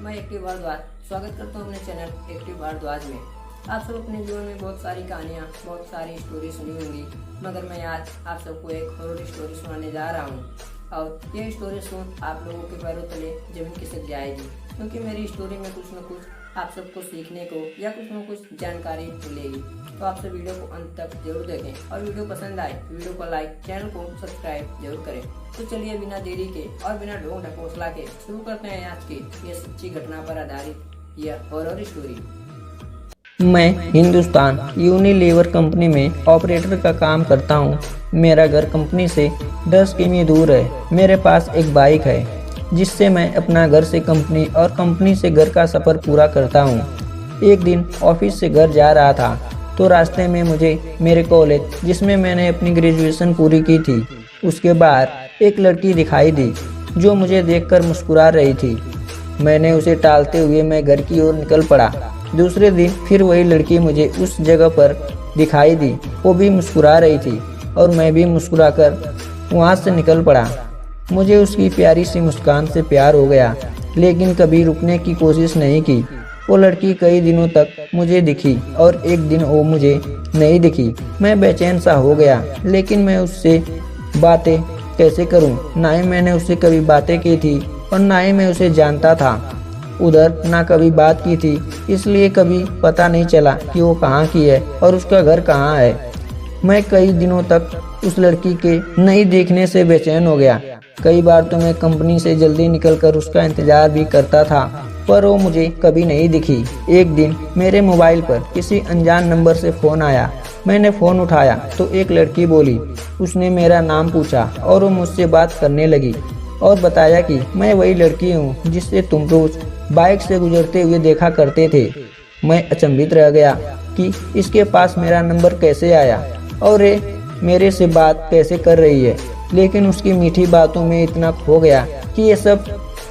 मैं एक्टिव भारद्वाज स्वागत करता हूँ अपने चैनल एक्टिव भारद्वाज में। आप सब अपने जीवन में बहुत सारी कहानियाँ, बहुत सारी स्टोरी सुनी होंगी, मगर मैं आज आप सबको एक हॉरर स्टोरी सुनाने जा रहा हूँ। और ये स्टोरी सुन आप लोगों के पैरों तले जमीन खिसक जाएगी, क्योंकि मेरी स्टोरी में कुछ न कुछ आप सबको सीखने को या कुछ न कुछ जानकारी मिलेगी। तो आप सब वीडियो को अंत तक जरूर देखें और वीडियो पसंद आए वीडियो को लाइक, चैनल को सब्सक्राइब जरूर करें। तो चलिए बिना देरी के और बिना ढोंग ढकोसला के शुरू करते हैं आज की ये सच्ची घटना पर आधारित यह हॉरर स्टोरी। मैं हिंदुस्तान यूनिलीवर कंपनी में ऑपरेटर का काम करता हूँ। मेरा घर कंपनी से 10 किमी दूर है। मेरे पास एक बाइक है जिससे मैं अपना घर से कंपनी और कंपनी से घर का सफ़र पूरा करता हूँ। एक दिन ऑफिस से घर जा रहा था तो रास्ते में मुझे मेरे कॉलेज जिसमें मैंने अपनी ग्रेजुएशन पूरी की थी उसके बाहर एक लड़की दिखाई दी जो मुझे देखकर मुस्कुरा रही थी। मैंने उसे टालते हुए मैं घर की ओर निकल पड़ा। दूसरे दिन फिर वही लड़की मुझे उस जगह पर दिखाई दी। वो भी मुस्कुरा रही थी और मैं भी मुस्कुराकर वहाँ से निकल पड़ा। मुझे उसकी प्यारी सी मुस्कान से प्यार हो गया, लेकिन कभी रुकने की कोशिश नहीं की। वो लड़की कई दिनों तक मुझे दिखी और एक दिन वो मुझे नहीं दिखी। मैं बेचैन सा हो गया, लेकिन मैं उससे बातें कैसे करूं? ना ही मैंने उससे कभी बातें की थी और ना ही मैं उसे जानता था। उधर ना कभी बात की थी, इसलिए कभी पता नहीं चला कि वो कहाँ की है और उसका घर कहाँ है। मैं कई दिनों तक उस लड़की के नहीं देखने से बेचैन हो गया। कई बार तो मैं कंपनी से जल्दी निकलकर उसका इंतजार भी करता था, पर वो मुझे कभी नहीं दिखी। एक दिन मेरे मोबाइल पर किसी अनजान नंबर से फ़ोन आया। मैंने फ़ोन उठाया तो एक लड़की बोली। उसने मेरा नाम पूछा और वो मुझसे बात करने लगी और बताया कि मैं वही लड़की हूँ जिससे तुम रोज़ बाइक से गुजरते हुए देखा करते थे। मैं अचंभित रह गया कि इसके पास मेरा नंबर कैसे आया और ये मेरे से बात कैसे कर रही है। लेकिन उसकी मीठी बातों में इतना खो गया कि ये सब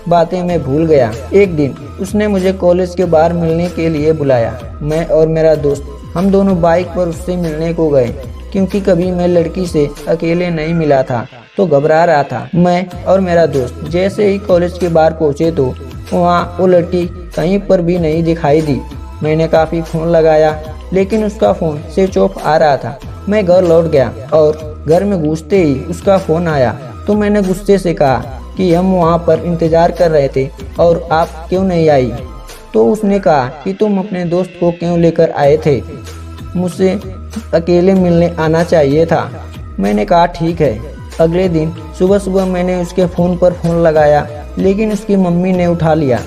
बातें मैं भूल गया। एक दिन उसने मुझे कॉलेज के बाहर मिलने के लिए बुलाया। मैं और मेरा दोस्त हम दोनों बाइक पर उससे मिलने को गए, क्योंकि कभी मैं लड़की से अकेले नहीं मिला था तो घबरा रहा था। मैं और मेरा दोस्त जैसे ही कॉलेज के बाहर पहुंचे तो वहाँ वो लड़की कहीं पर भी नहीं दिखाई दी। मैंने काफ़ी फ़ोन लगाया, लेकिन उसका फ़ोन स्विच ऑफ आ रहा था। मैं घर लौट गया और घर में घुसते ही उसका फ़ोन आया तो मैंने गुस्से से कहा कि हम वहाँ पर इंतज़ार कर रहे थे और आप क्यों नहीं आई। तो उसने कहा कि तुम अपने दोस्त को क्यों लेकर आए थे, मुझसे अकेले मिलने आना चाहिए था। मैंने कहा ठीक है। अगले दिन सुबह सुबह मैंने उसके फ़ोन पर फ़ोन लगाया, लेकिन उसकी मम्मी ने उठा लिया।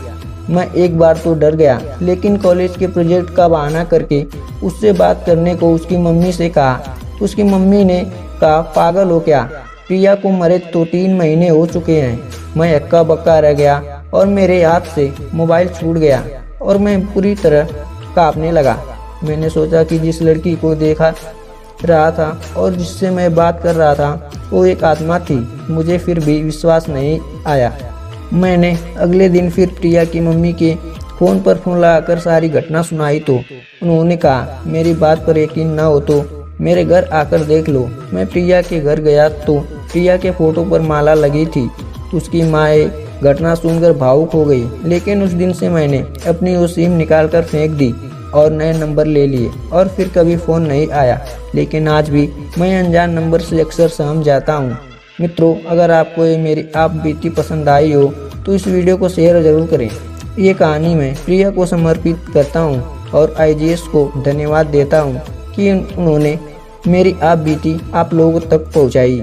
मैं एक बार तो डर गया, लेकिन कॉलेज के प्रोजेक्ट का बहाना करके उससे बात करने को उसकी मम्मी से कहा। उसकी मम्मी ने कहा पागल हो क्या, प्रिया को मरे तो 3 महीने हो चुके हैं। मैं हक्का बक्का रह गया और मेरे हाथ से मोबाइल छूट गया और मैं पूरी तरह कांपने लगा। मैंने सोचा कि जिस लड़की को देखा रहा था और जिससे मैं बात कर रहा था वो एक आत्मा थी। मुझे फिर भी विश्वास नहीं आया। मैंने अगले दिन फिर प्रिया की मम्मी के फ़ोन पर फ़ोन लगाकर सारी घटना सुनाई तो उन्होंने कहा मेरी बात पर यकीन ना हो तो मेरे घर आकर देख लो। मैं प्रिया के घर गया तो प्रिया के फ़ोटो पर माला लगी थी। उसकी माँ घटना सुनकर भावुक हो गई, लेकिन उस दिन से मैंने अपनी वो सिम निकाल कर फेंक दी और नए नंबर ले लिए और फिर कभी फ़ोन नहीं आया। लेकिन आज भी मैं अनजान नंबर से अक्सर सहम जाता हूँ। मित्रों, अगर आपको ये मेरी आप बीती पसंद आई हो तो इस वीडियो को शेयर ज़रूर करें। ये कहानी मैं प्रिया को समर्पित करता हूँ और IGS को धन्यवाद देता हूँ कि उन्होंने मेरी आप बीती आप लोगों तक पहुँचाई।